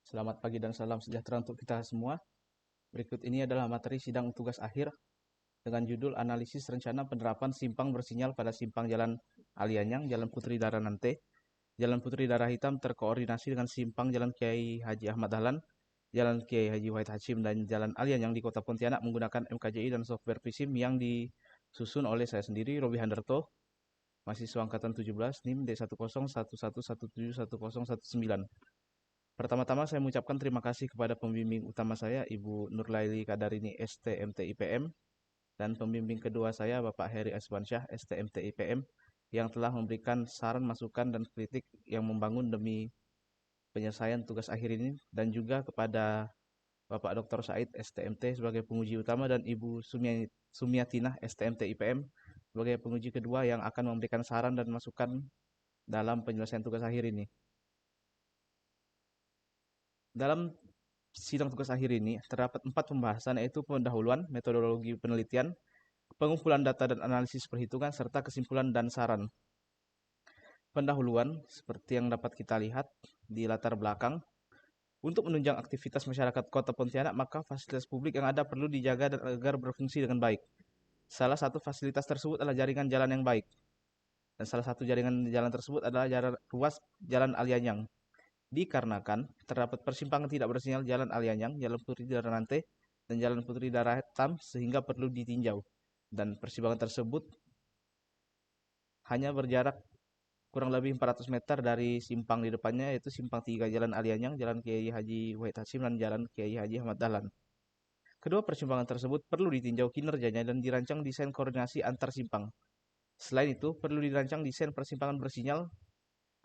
Selamat pagi dan salam sejahtera untuk kita semua. Berikut ini adalah materi sidang tugas akhir dengan judul Analisis Rencana Penerapan Simpang Bersinyal pada Simpang Jalan Alianyang, Jalan Putri Daranante, Jalan Putri Darah Hitam terkoordinasi dengan Simpang Jalan Kiai Haji Ahmad Dahlan, Jalan Kiai Haji Wahid Hashim, dan Jalan Alianyang di Kota Pontianak menggunakan MKJI dan software Visim yang disusun oleh saya sendiri, Robi Handarto, mahasiswa angkatan 17, NIM D10111171019. Pertama-tama saya mengucapkan terima kasih kepada pembimbing utama saya, Ibu Nurlaili Kadarini STMT IPM, dan pembimbing kedua saya, Bapak Heri Aswansyah STMT IPM, yang telah memberikan saran, masukan, dan kritik yang membangun demi penyelesaian tugas akhir ini, dan juga kepada Bapak Dr. Said STMT sebagai penguji utama dan Ibu Sumiatinah STMT IPM sebagai penguji kedua yang akan memberikan saran dan masukan dalam penyelesaian tugas akhir ini. Dalam sidang tugas akhir ini terdapat 4 pembahasan, yaitu pendahuluan, metodologi penelitian, pengumpulan data dan analisis perhitungan, serta kesimpulan dan saran. Pendahuluan, seperti yang dapat kita lihat di latar belakang, untuk menunjang aktivitas masyarakat Kota Pontianak, maka fasilitas publik yang ada perlu dijaga dan agar berfungsi dengan baik. Salah satu fasilitas tersebut adalah jaringan jalan yang baik. Dan salah satu jaringan jalan tersebut adalah ruas Jalan Alianyang. Dikarenakan terdapat persimpangan tidak bersinyal Jalan Alianyang, Jalan Putri Daranante, dan Jalan Putri Darah Hitam sehingga perlu ditinjau. Dan persimpangan tersebut hanya berjarak kurang lebih 400 meter dari simpang di depannya, yaitu simpang 3 Jalan Alianyang, Jalan Kiai Haji Wahid Hashim, dan Jalan Kiai Haji Ahmad Dahlan. Kedua persimpangan tersebut perlu ditinjau kinerjanya dan dirancang desain koordinasi antar simpang. Selain itu, perlu dirancang desain persimpangan bersinyal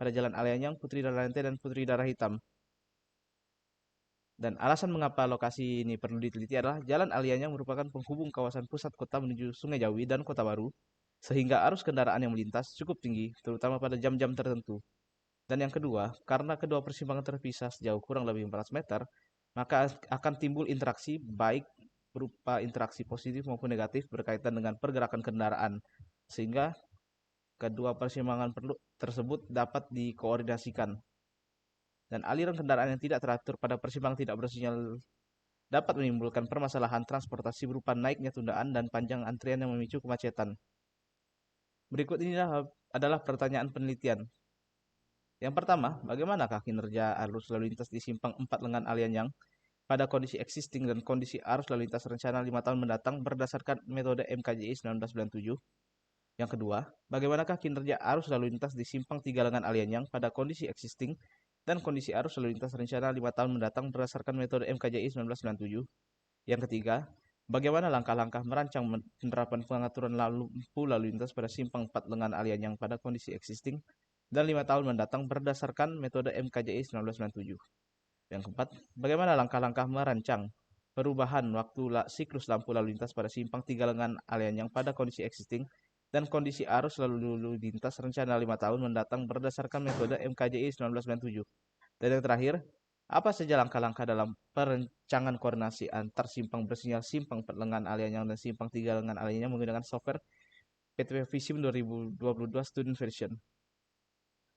pada Jalan Alianyang, Putri Daranante, dan Putri Darah Hitam. Dan alasan mengapa lokasi ini perlu diteliti adalah Jalan Alianyang merupakan penghubung kawasan pusat kota menuju Sungai Jawi dan Kota Baru, sehingga arus kendaraan yang melintas cukup tinggi, terutama pada jam-jam tertentu. Dan yang kedua, karena kedua persimpangan terpisah sejauh kurang lebih 400 meter, maka akan timbul interaksi baik berupa interaksi positif maupun negatif berkaitan dengan pergerakan kendaraan, sehingga kedua persimpangan tersebut dapat dikoordinasikan. Dan aliran kendaraan yang tidak teratur pada persimpangan tidak bersinyal dapat menimbulkan permasalahan transportasi berupa naiknya tundaan dan panjang antrian yang memicu kemacetan. Berikut ini adalah pertanyaan penelitian. Yang pertama, bagaimanakah kinerja arus lalu lintas di simpang 4 Lengan Alianyang pada kondisi existing dan kondisi arus lalu lintas rencana 5 tahun mendatang berdasarkan metode MKJI 1997? Yang kedua, bagaimanakah kinerja arus lalu lintas di simpang 3 Lengan Alianyang pada kondisi existing dan kondisi arus lalu lintas rencana 5 tahun mendatang berdasarkan metode MKJI 1997? Yang ketiga, bagaimana langkah-langkah merancang penerapan pengaturan lampu lalu lintas pada simpang 4 Lengan Alianyang pada kondisi existing dan 5 tahun mendatang berdasarkan metode MKJI 1997? Yang keempat, bagaimana langkah-langkah merancang perubahan waktu siklus lampu lalu lintas pada simpang 3 Lengan Alianyang pada kondisi existing dan kondisi arus lalu lintas rencana 5 tahun mendatang berdasarkan metode MKJI 1997? Dan yang terakhir, apa saja langkah-langkah dalam perencangan koordinasi antar simpang bersinyal simpang Lengan Alianyang dan simpang 3 Lengan Alianyang menggunakan software PTP Visim 2022 Student Version?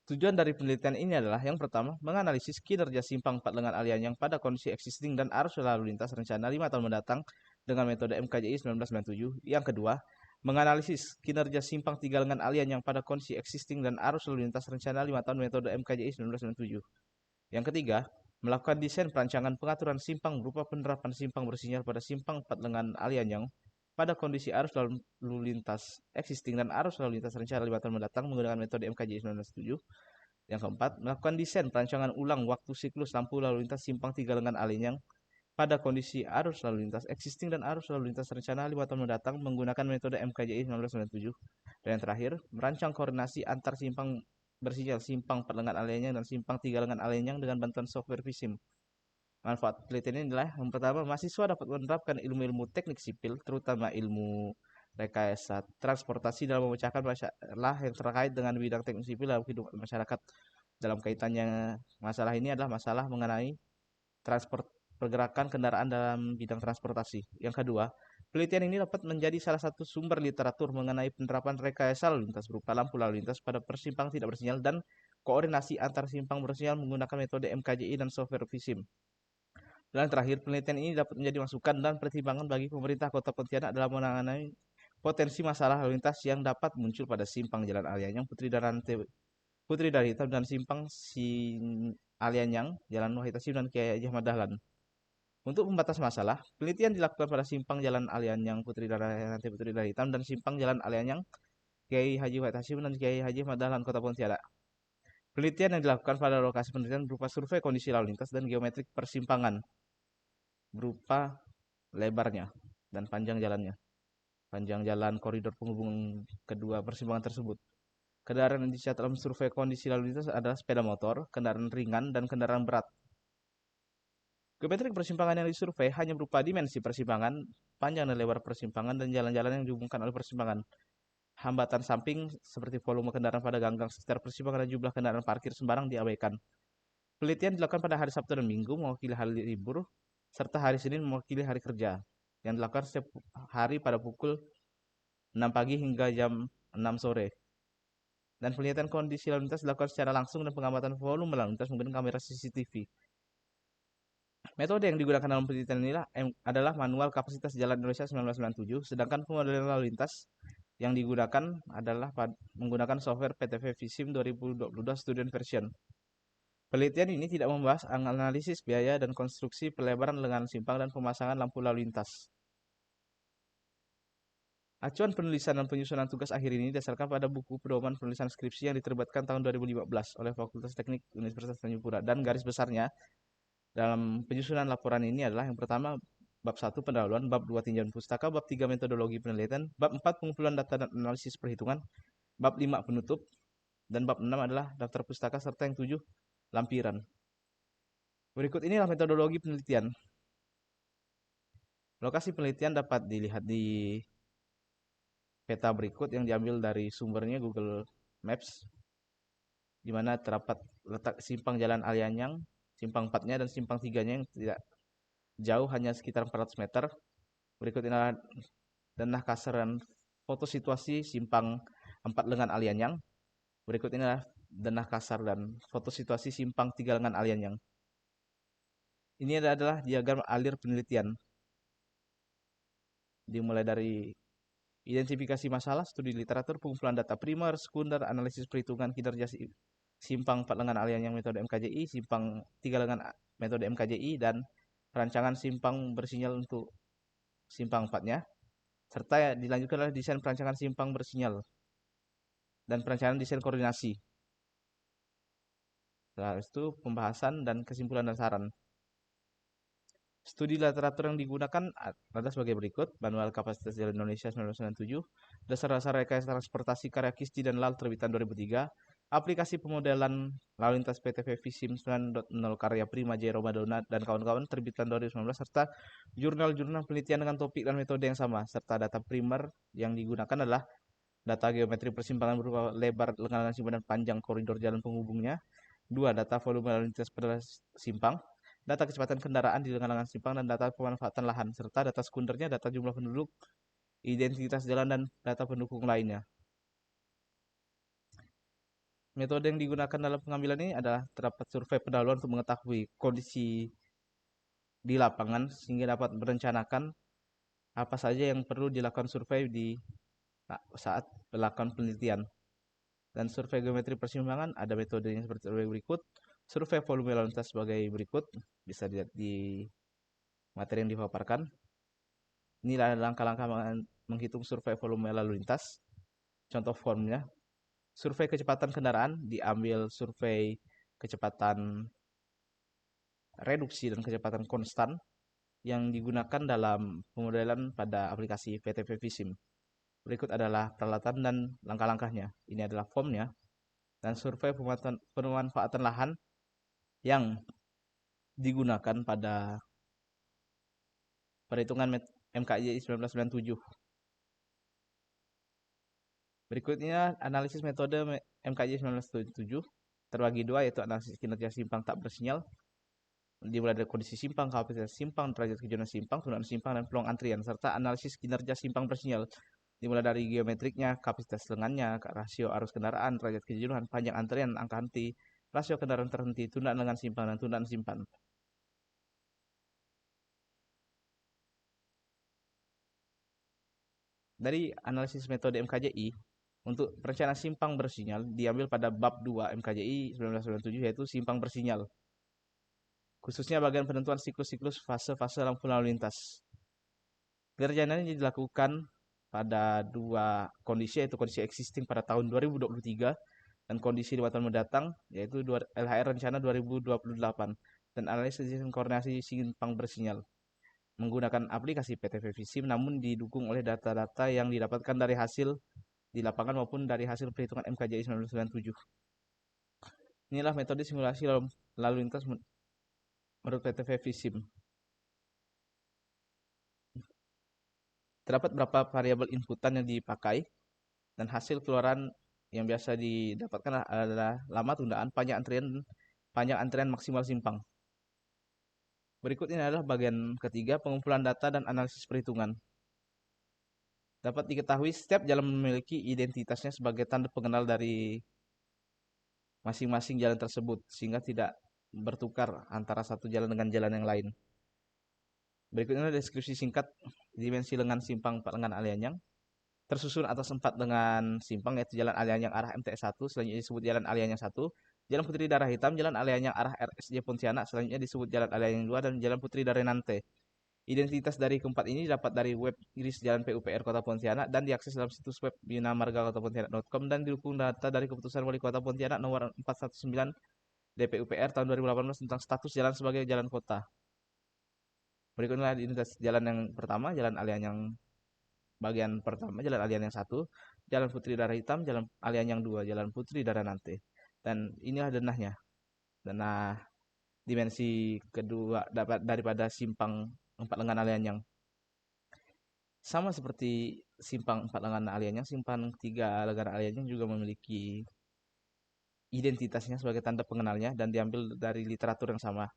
Tujuan dari penelitian ini adalah yang pertama, menganalisis kinerja simpang 4 Lengan Alianyang pada kondisi existing dan arus lalu lintas rencana 5 tahun mendatang dengan metode MKJI 1997. Yang kedua, menganalisis kinerja simpang 3 Lengan Alianyang pada kondisi existing dan arus lalu lintas rencana 5 tahun metode MKJI 1997. Yang ketiga, melakukan desain perancangan pengaturan simpang berupa penerapan simpang bersinyal pada simpang 4 Lengan Alianyang pada kondisi arus lalu lintas existing dan arus lalu lintas rencana 5 tahun mendatang menggunakan metode MKJ 1907. Yang keempat, melakukan desain perancangan ulang waktu siklus lampu lalu lintas simpang 3 Lengan Alianyang pada kondisi arus lalu lintas existing dan arus lalu lintas rencana 5 tahun mendatang menggunakan metode MKJI 1997. Dan yang terakhir, merancang koordinasi antar simpang bersinyal simpang 4 Lengan Alianyang dan simpang 3 Lengan Alianyang dengan bantuan software Visim. Manfaat penelitian ini adalah yang pertama, mahasiswa dapat menerapkan ilmu-ilmu teknik sipil, terutama ilmu rekayasa transportasi dalam memecahkan masalah yang terkait dengan bidang teknik sipil dalam kehidupan masyarakat. Dalam kaitannya masalah ini adalah masalah mengenai transport pergerakan kendaraan dalam bidang transportasi. Yang kedua, penelitian ini dapat menjadi salah satu sumber literatur mengenai penerapan rekayasa lalu lintas berupa lampu lalu lintas pada persimpangan tidak bersinyal dan koordinasi antar simpang bersinyal menggunakan metode MKJI dan software VSIM. Dan terakhir, penelitian ini dapat menjadi masukan dan pertimbangan bagi pemerintah Kota Pontianak dalam menangani potensi masalah lalu lintas yang dapat muncul pada simpang Jalan Alianyang, Putri Dari Hitam, dan simpang Alianyang, Jalan Wahid Hasim, dan Kiai Haji Ahmad Dahlan. Untuk membatas masalah, penelitian dilakukan pada simpang Jalan Alianyang, Putri Dari Hitam, dan simpang Jalan Alianyang, Kiai Haji Wahid Hasim, dan Kiai Haji Ahmad Dahlan, Kota Pontianak. Penelitian yang dilakukan pada lokasi penelitian berupa survei kondisi lalu lintas dan geometrik persimpangan berupa lebarnya dan panjang jalannya, panjang jalan koridor penghubung kedua persimpangan tersebut. Kendaraan yang dicatat dalam survei kondisi lalu lintas adalah sepeda motor, kendaraan ringan, dan kendaraan berat. Geometrik persimpangan yang disurvei hanya berupa dimensi persimpangan, panjang dan lebar persimpangan, dan jalan-jalan yang dihubungkan oleh persimpangan. Hambatan samping seperti volume kendaraan pada gang-gang sekitar persimpangan dan jumlah kendaraan parkir sembarang diabaikan. Penelitian dilakukan pada hari Sabtu dan Minggu mewakili hari libur, serta hari Senin mewakili hari kerja, yang dilakukan setiap hari pada pukul 6 pagi hingga jam 6 sore. Dan penelitian kondisi lalu lintas dilakukan secara langsung dan pengamatan volume lalu lintas menggunakan kamera CCTV. Metode yang digunakan dalam penelitian inilah adalah manual kapasitas jalan Indonesia 1997, sedangkan pemodelan lalu lintas yang digunakan adalah menggunakan software PTV VSIM 2022 Student Version. Penelitian ini tidak membahas analisis biaya dan konstruksi pelebaran lengan simpang dan pemasangan lampu lalu lintas. Acuan penulisan dan penyusunan tugas akhir ini didasarkan pada buku pedoman penulisan skripsi yang diterbitkan tahun 2015 oleh Fakultas Teknik Universitas Tanjung Pura, dan garis besarnya dalam penyusunan laporan ini adalah yang pertama bab 1 pendahuluan, bab 2 tinjauan pustaka, bab 3 metodologi penelitian, bab 4 pengumpulan data dan analisis perhitungan, bab 5 penutup, dan bab 6 adalah daftar pustaka serta yang 7 lampiran. Berikut inilah metodologi penelitian. Lokasi penelitian dapat dilihat di peta berikut yang diambil dari sumbernya Google Maps, di mana terdapat letak simpang Jalan Alianyang, simpang 4-nya dan simpang 3-nya yang tidak jauh, hanya sekitar 400 meter. Berikut inilah denah kasar dan foto situasi simpang 4 lengan Alianyang. Berikut inilah denah kasar dan foto situasi simpang 3 lengan Alianyang. Ini adalah diagram alir penelitian. Dimulai dari identifikasi masalah, studi literatur, pengumpulan data primer, sekunder, analisis perhitungan kinerja simpang 4 lengan Alianyang metode MKJI, simpang 3 lengan metode MKJI, dan perancangan simpang bersinyal untuk simpang 4-nya, serta dilanjutkan oleh desain perancangan simpang bersinyal dan perancangan desain koordinasi. Setelah itu pembahasan dan kesimpulan dan saran. Studi literatur yang digunakan adalah sebagai berikut: Manual Kapasitas Jalan Indonesia 1997, Dasar-dasar Rekayasa Transportasi karya Kisti dan Lal terbitan 2003, Aplikasi Pemodelan Lalu Lintas PTV VSIM 9.0 karya Prima J. Romadona dan kawan-kawan terbitan 2019, serta jurnal-jurnal penelitian dengan topik dan metode yang sama, serta data primer yang digunakan adalah data geometri persimpangan berupa lebar lengan simpang dan panjang koridor jalan penghubungnya. 2. Data volume lalu lintas pada simpang, data kecepatan kendaraan di lengan-lengan simpang, dan data pemanfaatan lahan, serta data sekundernya, data jumlah penduduk, identitas jalan, dan data pendukung lainnya. Metode yang digunakan dalam pengambilan ini adalah terdapat survei pendahuluan untuk mengetahui kondisi di lapangan sehingga dapat merencanakan apa saja yang perlu dilakukan survei di saat melakukan penelitian. Dan survei geometri persimpangan ada metodenya seperti berikut. Survei volume lalu lintas sebagai berikut, bisa dilihat di materi yang dipaparkan. Inilah langkah-langkah menghitung survei volume lalu lintas. Contoh formnya: survei kecepatan kendaraan, diambil survei kecepatan reduksi dan kecepatan konstan yang digunakan dalam pemodelan pada aplikasi PTV VSIM. Berikut adalah peralatan dan langkah-langkahnya. Ini adalah formnya. Dan survei pemanfaatan lahan yang digunakan pada perhitungan MKJ 1997. Berikutnya analisis metode MKJ 1997 terbagi dua, yaitu analisis kinerja simpang tak bersinyal, dimulai dari kondisi simpang, kapasitas simpang, derajat kejauhan simpang, penggunaan simpang, dan peluang antrian, serta analisis kinerja simpang bersinyal, dimulai dari geometriknya, kapasitas lengannya, rasio arus kendaraan, derajat kejenuhan, panjang antrian, angka henti, rasio kendaraan terhenti, tundaan lengan simpan, dan tundaan simpan. Dari analisis metode MKJI, untuk perencanaan simpang bersinyal diambil pada bab 2 MKJI 1997, yaitu simpang bersinyal. Khususnya bagian penentuan siklus-siklus fase-fase lampu lalu lintas. Perencanaan ini dilakukan pada dua kondisi, yaitu kondisi existing pada tahun 2023 dan kondisi 5 tahun mendatang, yaitu LHR rencana 2028, dan analisis koordinasi simpang bersinyal menggunakan aplikasi PTV Visim, namun didukung oleh data-data yang didapatkan dari hasil di lapangan maupun dari hasil perhitungan MKJI 1997. Inilah metode simulasi lalu lintas menurut PTV Visim. Terdapat beberapa variabel inputan yang dipakai dan hasil keluaran yang biasa didapatkan adalah lama tundaan, panjang antrian maksimal simpang. Berikut ini adalah bagian ketiga, pengumpulan data dan analisis perhitungan. Dapat diketahui setiap jalan memiliki identitasnya sebagai tanda pengenal dari masing-masing jalan tersebut, sehingga tidak bertukar antara satu jalan dengan jalan yang lain. Berikutnya deskripsi singkat dimensi lengan simpang 4 lengan Alianyang. Tersusun atas 4 lengan simpang, yaitu jalan Alianyang arah MTS 1, selanjutnya disebut jalan Alianyang 1, jalan Putri Darah Hitam, jalan Alianyang arah RSJ Pontianak, selanjutnya disebut jalan Alianyang 2, dan jalan Putri Darah Nante. Identitas dari keempat ini dapat dari web Iris Jalan PUPR Kota Pontianak dan diakses dalam situs web binamargakotapontianak.com dan didukung data dari Keputusan Wali Kota Pontianak nomor 419 DPUPR tahun 2018 tentang status jalan sebagai jalan kota. Berikutnya identitas jalan yang pertama, jalan Alianyang bagian pertama, jalan Alianyang 1, jalan Putri Darah Hitam, jalan Alianyang 2, jalan Putri Darah Nante. Dan inilah denahnya. Denah dimensi kedua dapat daripada simpang 4 lengan Alianyang. Sama seperti simpang 4 lengan Alianyang, simpang 3 lengan Alianyang juga memiliki identitasnya sebagai tanda pengenalnya dan diambil dari literatur yang sama.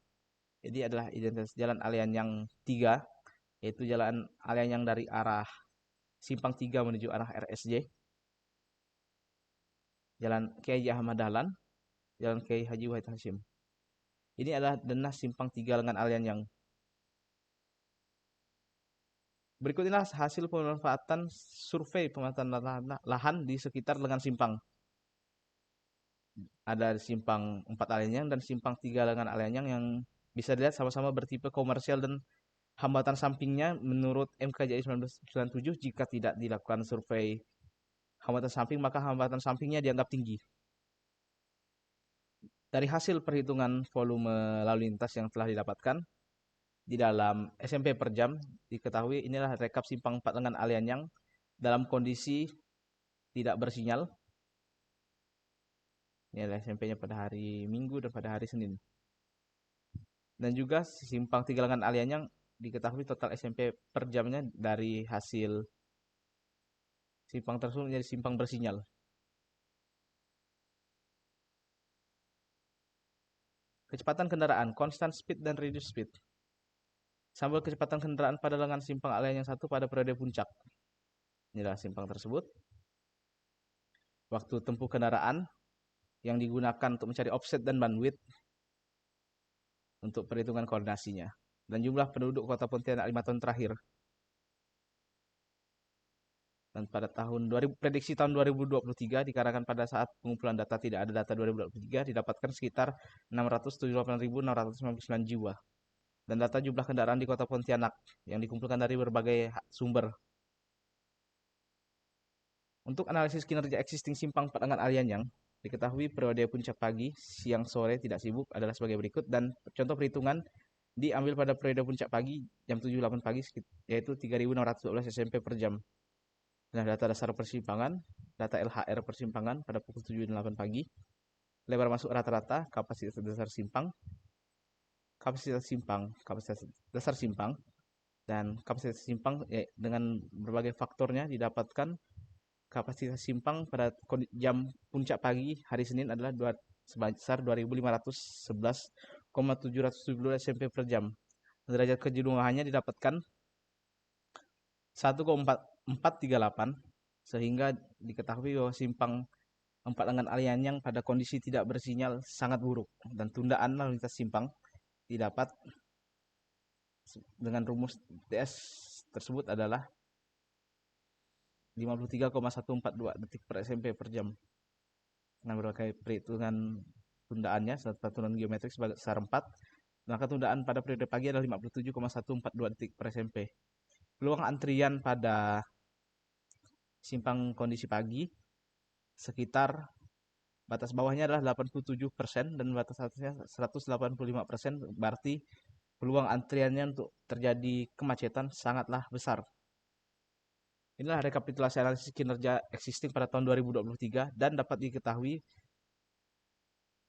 Jadi adalah identitas jalan Alianyang 3, yaitu jalan Alianyang dari arah simpang 3 menuju arah RSJ, jalan Kiai Ahmad Dahlan, jalan Kiai Haji Wahid Hashim. Ini adalah denah simpang 3 lengan Alianyang. Berikut inilah hasil pemanfaatan survei pemanfaatan lahan di sekitar lengan simpang. Ada simpang 4 Alianyang dan simpang 3 lengan Alianyang yang bisa dilihat sama-sama bertipe komersial dan hambatan sampingnya menurut MKJI 1997 jika tidak dilakukan survei hambatan samping maka hambatan sampingnya dianggap tinggi. Dari hasil perhitungan volume lalu lintas yang telah didapatkan di dalam SMP per jam, diketahui inilah rekap simpang 4 lengan Alianyang dalam kondisi tidak bersinyal. Ini adalah SMP-nya pada hari Minggu dan pada hari Senin. Dan juga simpang 3 lengan Alianyang diketahui total SMP per jamnya dari hasil simpang tersebut menjadi simpang bersinyal. Kecepatan kendaraan, constant speed dan reduced speed. Sampel kecepatan kendaraan pada lengan simpang Alianyang 1 pada periode puncak. Inilah simpang tersebut. Waktu tempuh kendaraan yang digunakan untuk mencari offset dan bandwidth untuk perhitungan koordinasinya. Dan jumlah penduduk Kota Pontianak 5 tahun terakhir. Dan pada prediksi tahun 2023 dikarenakan pada saat pengumpulan data tidak ada data 2023 didapatkan sekitar 678.699 jiwa. Dan data jumlah kendaraan di Kota Pontianak yang dikumpulkan dari berbagai sumber. Untuk analisis kinerja existing simpang Padangan Alianyang, diketahui periode puncak pagi, siang, sore tidak sibuk adalah sebagai berikut dan contoh perhitungan diambil pada periode puncak pagi jam 7.08 pagi yaitu 3.612 SMP per jam. Nah, data dasar persimpangan, data LHR persimpangan pada pukul 7.08 pagi, lebar masuk rata-rata, kapasitas dasar simpang, kapasitas dasar simpang, dan kapasitas simpang ya, dengan berbagai faktornya didapatkan kapasitas simpang pada jam puncak pagi hari Senin adalah sebesar 2.511,770 SMP per jam. Derajat kejenuhannya didapatkan 1,438 sehingga diketahui bahwa simpang 4 lengan Alianyang pada kondisi tidak bersinyal sangat buruk dan tundaan lalu lintas simpang didapat dengan rumus TS tersebut adalah 53,142 detik per SMP per jam. Dengan berbagai perhitungan tundaannya, satuan geometrik sebesar 4, maka tundaan pada periode pagi adalah 57,142 detik per SMP. Peluang antrian pada simpang kondisi pagi sekitar batas bawahnya adalah 87% dan batas atasnya 185%, berarti peluang antriannya untuk terjadi kemacetan sangatlah besar. Inilah rekapitulasi analisis kinerja existing pada tahun 2023 dan dapat diketahui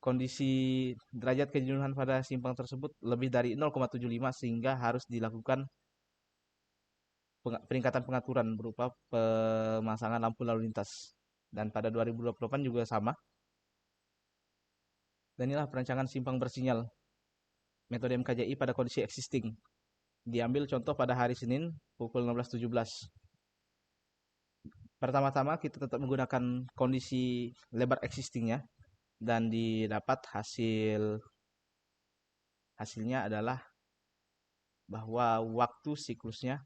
kondisi derajat kejenuhan pada simpang tersebut lebih dari 0,75 sehingga harus dilakukan peningkatan pengaturan berupa pemasangan lampu lalu lintas. Dan pada 2028 juga sama. Dan inilah perancangan simpang bersinyal metode MKJI pada kondisi existing. Diambil contoh pada hari Senin pukul 16.17. Pertama-tama kita tetap menggunakan kondisi lebar existingnya dan didapat hasilnya adalah bahwa waktu siklusnya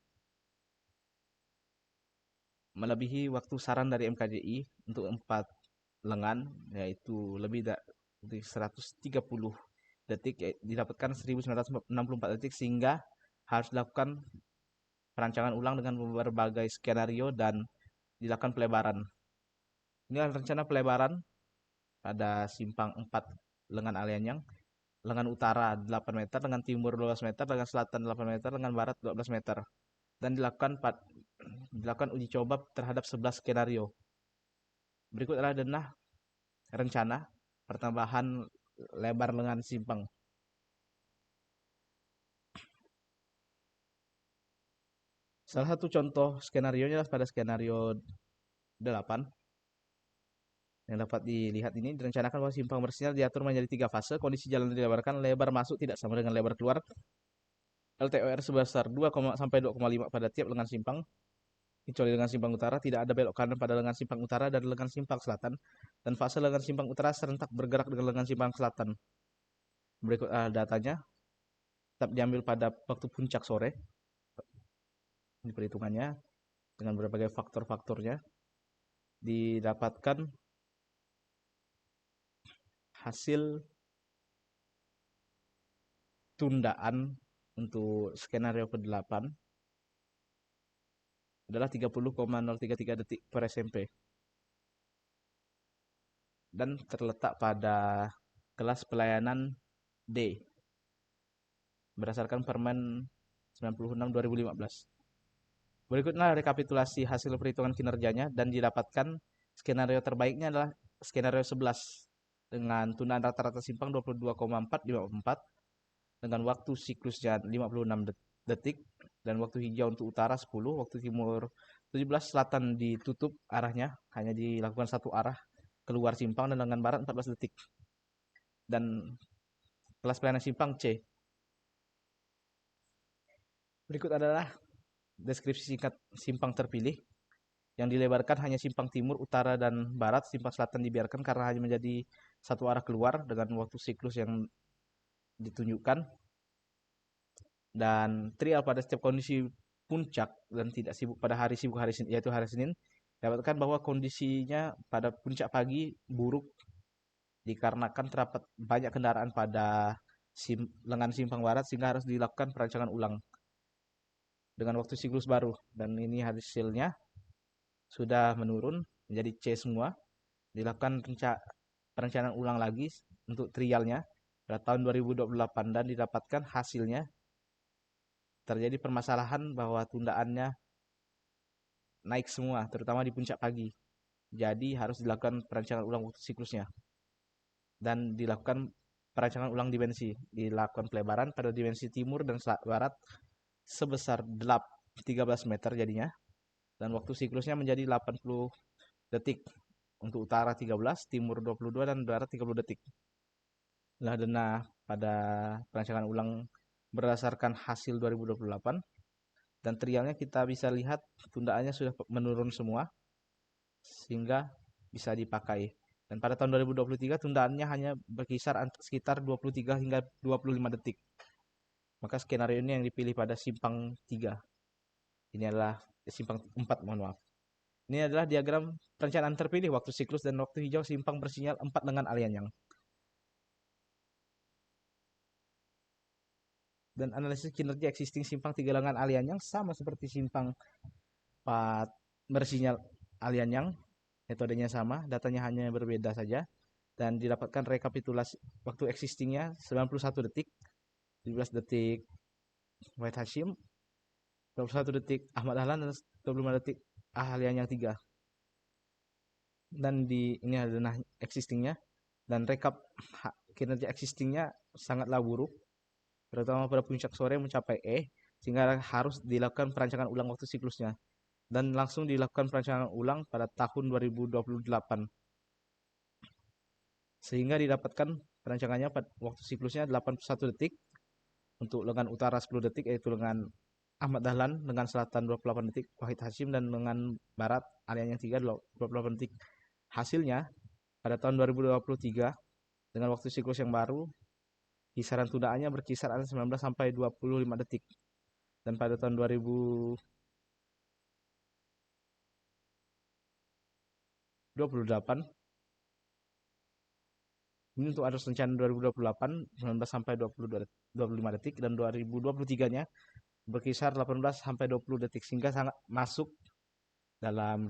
melebihi waktu saran dari MKJI untuk 4 lengan, yaitu lebih dari 130 detik, didapatkan 1964 detik, sehingga harus dilakukan perancangan ulang dengan berbagai skenario dan dilakukan pelebaran. Ini adalah rencana pelebaran pada simpang 4 lengan Alianyang. Lengan utara 8 meter, lengan timur 12 meter, lengan selatan 8 meter, lengan barat 12 meter. Dan dilakukan uji coba terhadap 11 skenario. Berikut adalah denah rencana pertambahan lebar lengan simpang. Salah satu contoh skenario-nya pada skenario 8 yang dapat dilihat ini, direncanakan bahwa simpang bersinyal diatur menjadi 3 fase. Kondisi jalan dilebarkan, lebar masuk tidak sama dengan lebar keluar. LTOR sebesar 2, sampai 2,5 pada tiap lengan simpang. Kecuali lengan simpang utara, tidak ada belok kanan pada lengan simpang utara dan lengan simpang selatan. Dan fase lengan simpang utara serentak bergerak dengan lengan simpang selatan. Berikut datanya. Tetap diambil pada waktu puncak sore. Ini perhitungannya dengan berbagai faktor-faktornya. Didapatkan hasil tundaan untuk skenario ke-8 adalah 30,033 detik per SMP. Dan terletak pada kelas pelayanan D berdasarkan Permen 96 2015. Berikutnya rekapitulasi hasil perhitungan kinerjanya dan didapatkan skenario terbaiknya adalah skenario 11 dengan tundaan rata-rata simpang 22,454 dengan waktu siklusnya 56 detik dan waktu hijau untuk utara 10, waktu timur 17, selatan ditutup arahnya, hanya dilakukan satu arah keluar simpang, dan lengan barat 14 detik. Dan kelas pelayanan simpang C. Berikut adalah deskripsi singkat simpang terpilih. Yang dilebarkan hanya simpang timur, utara, dan barat. Simpang selatan dibiarkan karena hanya menjadi satu arah keluar dengan waktu siklus yang ditunjukkan. Dan trial pada setiap kondisi puncak dan tidak sibuk pada hari sibuk yaitu hari Senin, dapatkan bahwa kondisinya pada puncak pagi buruk dikarenakan terdapat banyak kendaraan pada lengan simpang barat sehingga harus dilakukan perancangan ulang dengan waktu siklus baru. Dan ini hasilnya sudah menurun menjadi C semua. Dilakukan perencanaan ulang lagi untuk trialnya pada tahun 2028 dan didapatkan hasilnya terjadi permasalahan bahwa tundaannya naik semua, terutama di puncak pagi. Jadi harus dilakukan perancangan ulang waktu siklusnya. Dan dilakukan perancangan ulang dimensi. Dilakukan pelebaran pada dimensi timur dan barat sebesar 13 meter jadinya. Dan waktu siklusnya menjadi 80 detik. Untuk utara 13, timur 22, dan barat 30 detik. Lah denah pada perancangan ulang berdasarkan hasil 2028. Dan trialnya kita bisa lihat tundaannya sudah menurun semua. sehingga bisa dipakai. Dan pada tahun 2023 tundaannya hanya berkisar sekitar 23 hingga 25 detik. Maka skenario ini yang dipilih pada simpang 3. Ini adalah simpang 4, mohon maaf. Ini adalah diagram perencanaan terpilih waktu siklus dan waktu hijau simpang bersinyal 4 dengan Alianyang. Dan analisis kinerja existing simpang 3 lengan Alianyang sama seperti simpang 4 bersinyal Alianyang. Metodenya sama, datanya hanya berbeda saja. Dan didapatkan rekapitulasi waktu existingnya 91 detik, 17 detik Wahid Hashim, 21 detik Ahmad Dahlan, dan 25 detik Alianyang 3. Dan ini adalah existingnya. Dan rekap kinerja existingnya sangatlah buruk, terutama pada puncak sore mencapai sehingga harus dilakukan perancangan ulang waktu siklusnya. Dan langsung dilakukan perancangan ulang pada tahun 2028. Sehingga didapatkan perancangannya pada waktu siklusnya 81 detik, untuk lengan utara 10 detik yaitu lengan Ahmad Dahlan, lengan selatan 28 detik Wahid Hashim, dan lengan barat Alianyang 3 28 detik. Hasilnya pada tahun 2023 dengan waktu siklus yang baru, kisaran tundaannya berkisar antara 19 sampai 25 detik. Dan pada tahun 2028 ini untuk arus rencana 2028 19 sampai 25 detik, dan 2023-nya berkisar 18 sampai 20 detik, sehingga sangat masuk dalam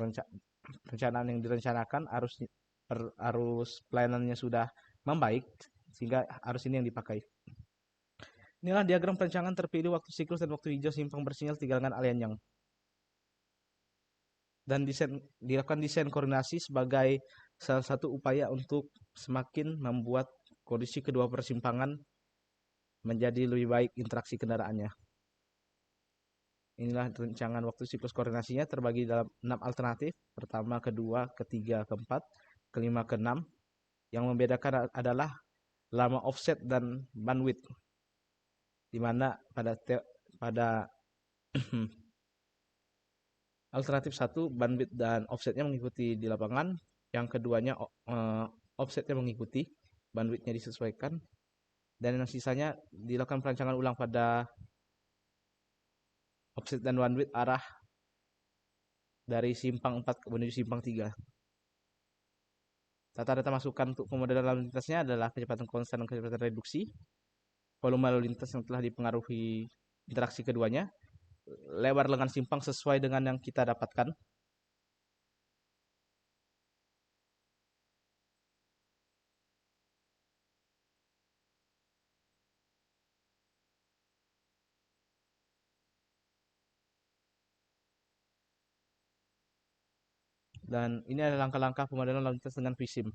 perencanaan yang direncanakan. Arus pelayanannya sudah membaik, sehingga arus ini yang dipakai. Inilah diagram perencanaan terpilih waktu siklus dan waktu hijau simpang bersinyal 3 lengan Alianyang. Dan dilakukan desain koordinasi sebagai salah satu upaya untuk semakin membuat kondisi kedua persimpangan menjadi lebih baik interaksi kendaraannya. Inilah rancangan waktu siklus koordinasinya terbagi dalam 6 alternatif. Pertama, kedua, ketiga, keempat, kelima, keenam. Yang membedakan adalah lama offset dan bandwidth. Di mana pada alternatif 1 bandwidth dan offsetnya mengikuti di lapangan. Yang keduanya offsetnya mengikuti, bandwidthnya disesuaikan. Dan yang sisanya dilakukan perancangan ulang pada offset dan bandwidth arah dari simpang 4 menuju simpang 3. Tata data masukan untuk pemodelan lalu lintasnya adalah kecepatan konstan dan kecepatan reduksi, volume lalu lintas yang telah dipengaruhi interaksi keduanya, lebar lengan simpang sesuai dengan yang kita dapatkan. Dan ini adalah langkah-langkah pemodelan lalu lintas dengan VSIM.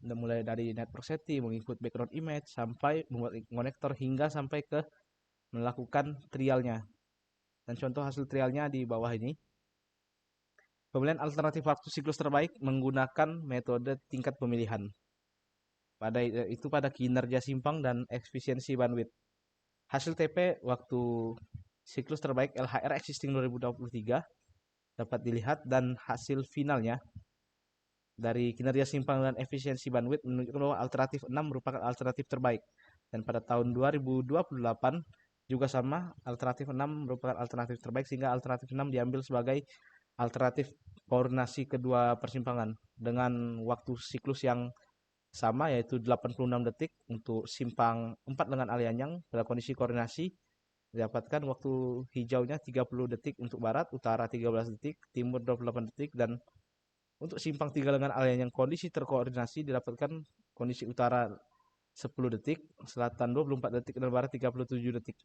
Mulai dari network setting, menginput background image, sampai membuat konektor, hingga sampai ke melakukan trialnya. Dan contoh hasil trialnya di bawah ini. Pemilihan alternatif waktu siklus terbaik menggunakan metode tingkat pemilihan. Pada kinerja simpang dan efisiensi bandwidth. Hasil TP waktu siklus terbaik LHR existing 2023 dapat dilihat, dan hasil finalnya dari kinerja simpang dan efisiensi bandwidth menunjukkan bahwa alternatif 6 merupakan alternatif terbaik. Dan pada tahun 2028 juga sama, alternatif 6 merupakan alternatif terbaik, sehingga alternatif 6 diambil sebagai alternatif koordinasi kedua persimpangan dengan waktu siklus yang sama, yaitu 86 detik untuk simpang 4 dengan Alianyang. Pada kondisi koordinasi didapatkan waktu hijaunya 30 detik untuk barat, utara 13 detik, timur 28 detik, dan untuk simpang 3 lengan Alianyang kondisi terkoordinasi didapatkan kondisi utara 10 detik, selatan 24 detik, dan barat 37 detik.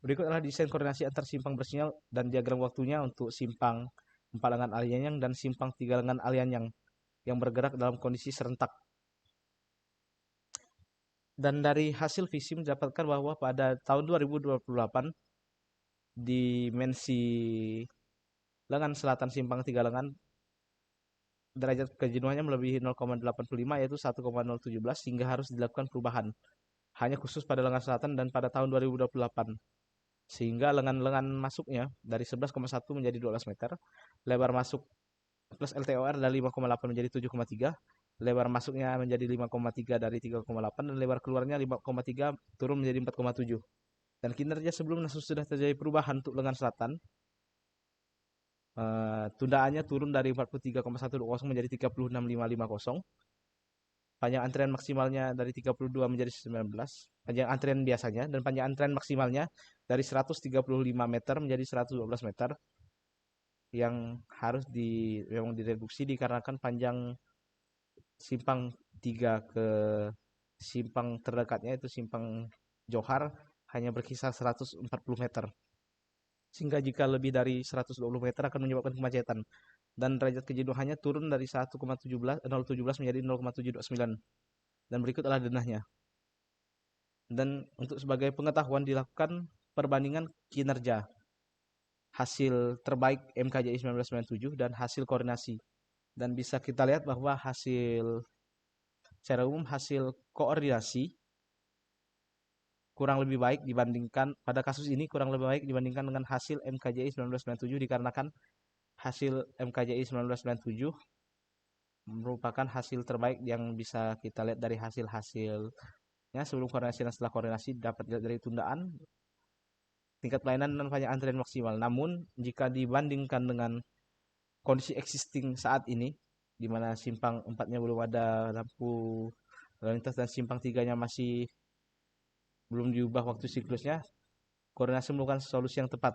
Berikut adalah desain koordinasi antar simpang bersinyal dan diagram waktunya untuk simpang 4 lengan Alianyang dan simpang 3 lengan Alianyang yang bergerak dalam kondisi serentak. Dan dari hasil VSIM didapatkan bahwa pada tahun 2028 dimensi lengan selatan simpang 3 lengan derajat kejenuhannya melebihi 0,85 yaitu 1,017, sehingga harus dilakukan perubahan hanya khusus pada lengan selatan dan pada tahun 2028. sehingga lengan-lengan masuknya dari 11,1 menjadi 12 meter, lebar masuk plus LTOR dari 5,8 menjadi 7,3, lebar masuknya menjadi 5,3 dari 3,8, dan lebar keluarnya 5,3 turun menjadi 4,7. Dan kinerja sebelumnya sudah terjadi perubahan untuk lengan selatan. Tundaannya turun dari 43,120 menjadi 36,550. Panjang antrian maksimalnya dari 32 menjadi 19, panjang antrian biasanya, dan panjang antrian maksimalnya dari 135 meter menjadi 112 meter, yang harus memang direduksi dikarenakan panjang simpang 3 ke simpang terdekatnya itu simpang Johar hanya berkisar 140 meter. Sehingga jika lebih dari 120 meter akan menyebabkan kemacetan. Dan derajat kejenuhannya turun dari 0,17 menjadi 0,729. Dan berikut adalah denahnya. Dan untuk sebagai pengetahuan dilakukan perbandingan kinerja hasil terbaik MKJI 1997 dan hasil koordinasi. Dan bisa kita lihat bahwa secara umum hasil koordinasi kurang lebih baik dibandingkan pada kasus ini kurang lebih baik dibandingkan dengan hasil MKJI 1997, dikarenakan hasil MKJI 1997 merupakan hasil terbaik yang bisa kita lihat dari hasil-hasilnya sebelum koordinasi dan setelah koordinasi, dapat dilihat dari tundaan, tingkat pelayanan, dan panjang antrian maksimal. Namun jika dibandingkan dengan kondisi existing saat ini, di mana simpang 4-nya belum ada lampu lalu lintas dan simpang 3-nya masih belum diubah waktu siklusnya, koordinasi merupakan solusi yang tepat.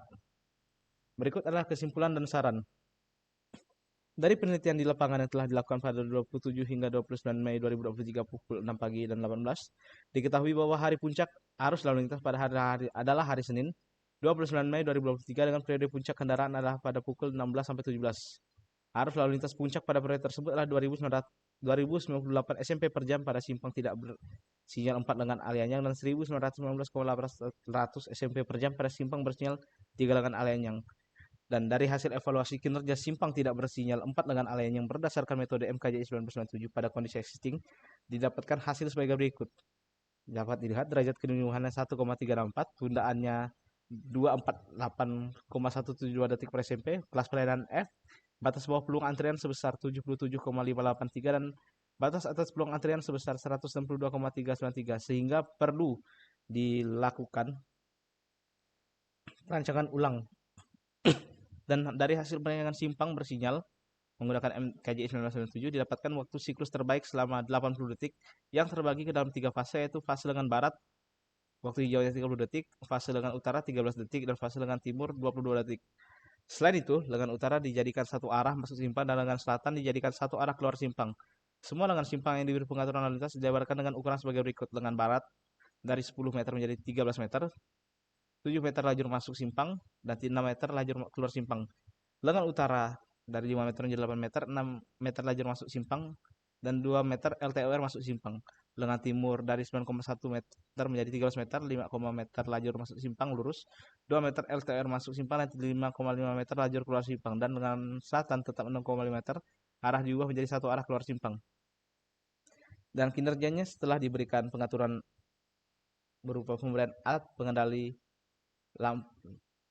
Berikut adalah kesimpulan dan saran. Dari penelitian di lapangan yang telah dilakukan pada 27 hingga 29 Mei 2023 pukul 6 pagi dan 18, diketahui bahwa hari puncak arus lalu lintas pada hari adalah hari Senin, 29 Mei 2023, dengan periode puncak kendaraan adalah pada pukul 16 sampai 17. Arus lalu lintas puncak pada periode tersebut adalah 2098 SMP per jam pada simpang tidak bersinyal 4 lengan Alianyang dan 1919,800 SMP per jam pada simpang bersinyal 3 lengan Alianyang. Dan dari hasil evaluasi kinerja simpang tidak bersinyal 4 lengan Alianyang berdasarkan metode MKJI 1997 pada kondisi existing, didapatkan hasil sebagai berikut. Dapat dilihat derajat kejenuhannya 1,364, tundaannya 248,172 detik per SMP, kelas pelayanan F, batas bawah peluang antrian sebesar 77,583, dan batas atas peluang antrian sebesar 162,393, sehingga perlu dilakukan perancangan ulang. Dan dari hasil penyelenggaraan simpang bersinyal menggunakan MKJI 1997 didapatkan waktu siklus terbaik selama 80 detik yang terbagi ke dalam 3 fase, yaitu fase lengan barat waktu hijaunya 30 detik, fase lengan utara 13 detik, dan fase lengan timur 22 detik. Selain itu, lengan utara dijadikan satu arah masuk simpang dan lengan selatan dijadikan satu arah keluar simpang. Semua lengan simpang yang diberi pengaturan lalu lintas dijabarkan dengan ukuran sebagai berikut. Lengan barat dari 10 meter menjadi 13 meter, 7 meter lajur masuk simpang, dan 6 meter lajur keluar simpang. Lengan utara dari 5 meter menjadi 8 meter, 6 meter lajur masuk simpang, dan 2 meter LTOR masuk simpang. Lengan timur dari 9,1 meter menjadi 13 meter, 5, meter lajur masuk simpang lurus, 2 meter LTOR masuk simpang, dan 5,5 meter lajur keluar simpang. Dan lengan selatan tetap 6,5 meter, arah diubah menjadi satu arah keluar simpang. Dan kinerjanya setelah diberikan pengaturan berupa pemberian alat pengendali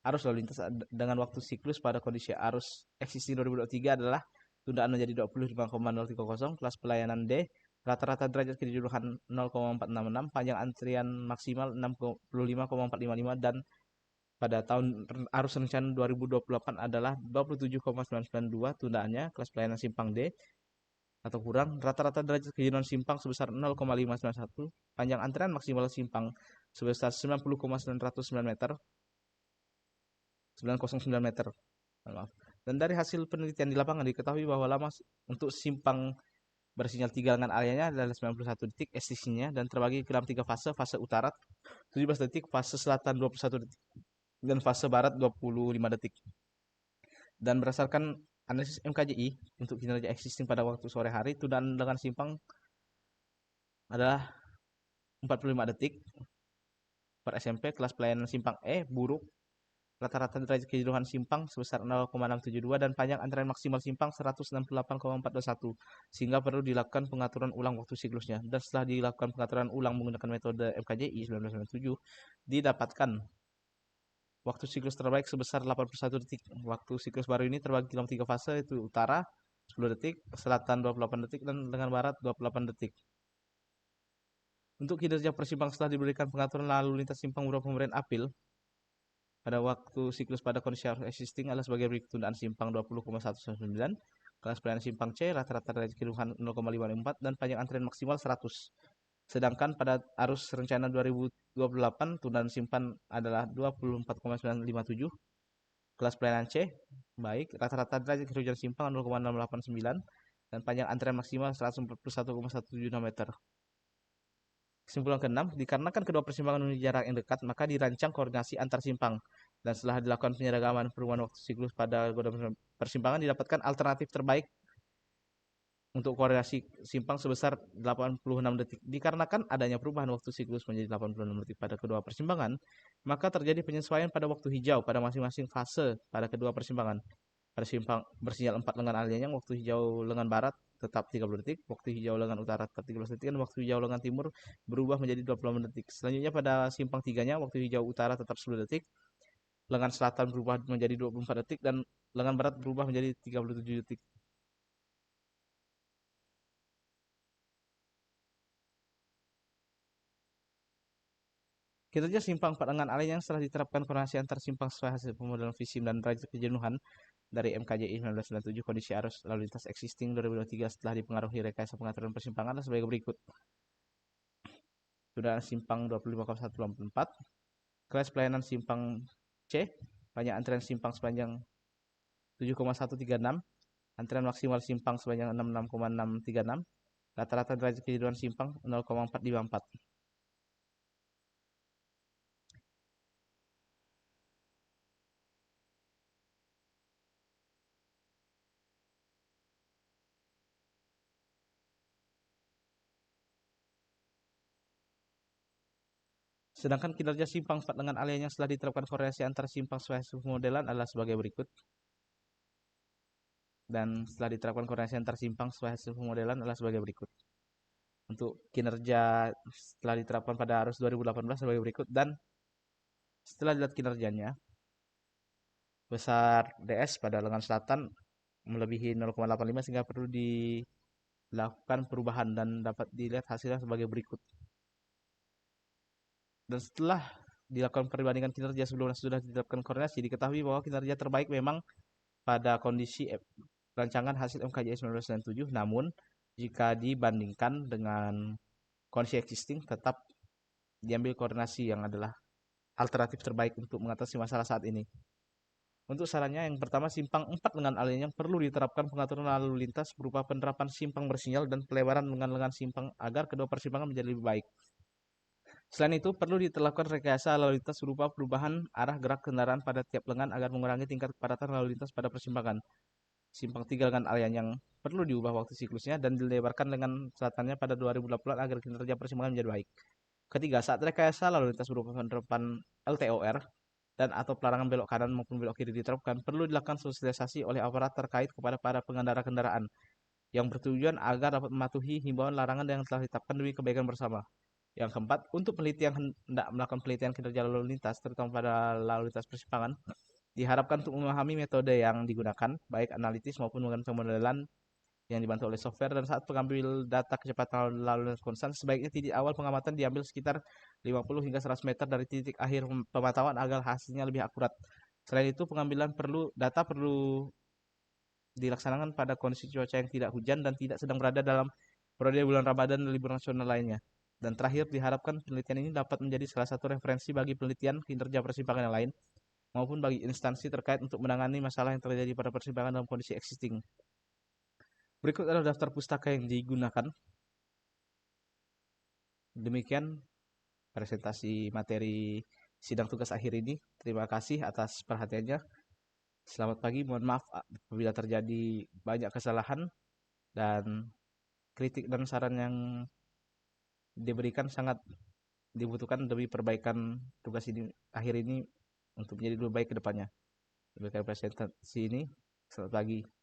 arus lalu lintas dengan waktu siklus pada kondisi arus existing 2023 adalah tundaan menjadi 25,030, kelas pelayanan D, rata-rata derajat kejenuhan 0,466, panjang antrian maksimal 65,455, dan pada tahun arus rencana 2028 adalah 27,992, tundaannya kelas pelayanan simpang D atau kurang, rata-rata derajat kejenuhan simpang sebesar 0,591, panjang antrian maksimal simpang sebesar 90,909 meter, 909 meter. Maaf. Dan dari hasil penelitian di lapangan diketahui bahwa lama untuk simpang bersinyal 3 lengan areanya adalah 91 detik existingnya, dan terbagi ke dalam 3 fase. Fase utara 17 detik, fase selatan 21 detik, dan fase barat 25 detik. Dan berdasarkan analisis MKJI untuk kinerja existing pada waktu sore hari, tundaan lengan simpang adalah 45 detik per SMP. Kelas pelayanan simpang E buruk, rata-rata derajat kejenuhan simpang sebesar 0,672, dan panjang antrian maksimal simpang 168,421, sehingga perlu dilakukan pengaturan ulang waktu siklusnya. Dan setelah dilakukan pengaturan ulang menggunakan metode MKJI 1997, didapatkan Waktu siklus terbaik sebesar 81 detik. Waktu siklus baru ini terbagi dalam 3 fase, yaitu utara 10 detik, selatan 28 detik, dan lengan barat 28 detik. Untuk kinerja persimpang setelah diberikan pengaturan lalu lintas simpang berupa pemberian apil, pada waktu siklus pada kondisi arus existing adalah sebagai berikut: tundaan simpang 20,199, kelas pelayanan simpang C rata-rata derajat kejenuhan 0,54 dan panjang antrian maksimal 100. Sedangkan pada arus rencana 2028 tundaan simpan adalah 24,957, kelas pelayanan C baik, rata-rata derajat kehujanan simpang 0,689 dan panjang antrian maksimal 141,176 meter. Kesimpulan keenam, dikarenakan kedua persimpangan memiliki jarak yang dekat, maka dirancang koordinasi antar simpang. Dan setelah dilakukan penyeragaman perubahan waktu siklus pada kedua persimpangan, didapatkan alternatif terbaik untuk koordinasi simpang sebesar 86 detik. Dikarenakan adanya perubahan waktu siklus menjadi 86 detik pada kedua persimpangan, maka terjadi penyesuaian pada waktu hijau pada masing-masing fase pada kedua persimpangan. Pada simpang bersinyal 4 lengan aliannya, waktu hijau lengan barat tetap 30 detik, waktu hijau lengan utara tetap 13 detik, dan waktu hijau lengan timur berubah menjadi 20 detik. Selanjutnya pada simpang 3-nya, waktu hijau utara tetap 10 detik, lengan selatan berubah menjadi 24 detik, dan lengan barat berubah menjadi 37 detik. Kinerja simpang 4 lengan alian yang setelah diterapkan koordinasi antar simpang sesuai hasil pemodelan VISIM dan derajat kejenuhan dari MKJI 1997, kondisi arus lalu lintas existing 2023 setelah dipengaruhi rekayasa pengaturan persimpangan sebagai berikut: tundaan simpang 25,184, kelas pelayanan simpang C, panjang antrian simpang sepanjang 7,136, antrian maksimal simpang sepanjang 66,636, rata-rata derajat kejenuhan simpang 0,454. Sedangkan kinerja simpang 4 dengan alian yang setelah diterapkan koordinasi antar simpang sesuai modelan adalah sebagai berikut. Dan setelah diterapkan koordinasi antar simpang sesuai hasil pemodelan adalah sebagai berikut. Untuk kinerja setelah diterapkan pada arus 2018 sebagai berikut, dan setelah dilihat kinerjanya, besar DS pada lengan selatan melebihi 0,85 sehingga perlu dilakukan perubahan, dan dapat dilihat hasilnya sebagai berikut. Dan setelah dilakukan perbandingan kinerja sebelum sudah diterapkan koordinasi, diketahui bahwa kinerja terbaik memang pada kondisi rancangan hasil MKJI 1997, namun jika dibandingkan dengan kondisi existing tetap diambil koordinasi yang adalah alternatif terbaik untuk mengatasi masalah saat ini. Untuk sarannya, yang pertama, simpang 4 dengan alian yang perlu diterapkan pengaturan lalu lintas berupa penerapan simpang bersinyal dan pelebaran lengan-lengan simpang agar kedua persimpangan menjadi lebih baik. Selain itu, perlu dilakukan rekayasa lalu lintas berupa perubahan arah gerak kendaraan pada tiap lengan agar mengurangi tingkat kepadatan lalu lintas pada persimpangan. Simpang 3 lengan alian yang perlu diubah waktu siklusnya dan dilebarkan lengan selatannya pada 2020 agar kinerja persimpangan menjadi baik. Ketiga, saat rekayasa lalu lintas berupa penerapan LTOR dan atau pelarangan belok kanan maupun belok kiri diterapkan, perlu dilakukan sosialisasi oleh aparat terkait kepada para pengendara kendaraan yang bertujuan agar dapat mematuhi himbauan larangan yang telah ditetapkan demi kebaikan bersama. Yang keempat, untuk peneliti yang hendak melakukan penelitian kinerja lalu lintas, terutama pada lalu lintas persimpangan, diharapkan untuk memahami metode yang digunakan, baik analitis maupun menggunakan pemodelan yang dibantu oleh software. Dan saat mengambil data kecepatan lalu lintas konstan, sebaiknya titik awal pengamatan diambil sekitar 50 hingga 100 meter dari titik akhir pemantauan agar hasilnya lebih akurat. Selain itu, pengambilan data perlu dilaksanakan pada kondisi cuaca yang tidak hujan dan tidak sedang berada dalam periode bulan Ramadan dan libur nasional lainnya. Dan terakhir, diharapkan penelitian ini dapat menjadi salah satu referensi bagi penelitian kinerja persimpangan yang lain maupun bagi instansi terkait untuk menangani masalah yang terjadi pada persimpangan dalam kondisi existing. Berikut adalah daftar pustaka yang digunakan. Demikian presentasi materi sidang tugas akhir ini. Terima kasih atas perhatiannya. Selamat pagi, mohon maaf apabila terjadi banyak kesalahan, dan kritik dan saran yang diberikan sangat dibutuhkan demi perbaikan tugas ini akhir ini untuk menjadi lebih baik ke depannya. Demikian presentasi ini. Selamat pagi.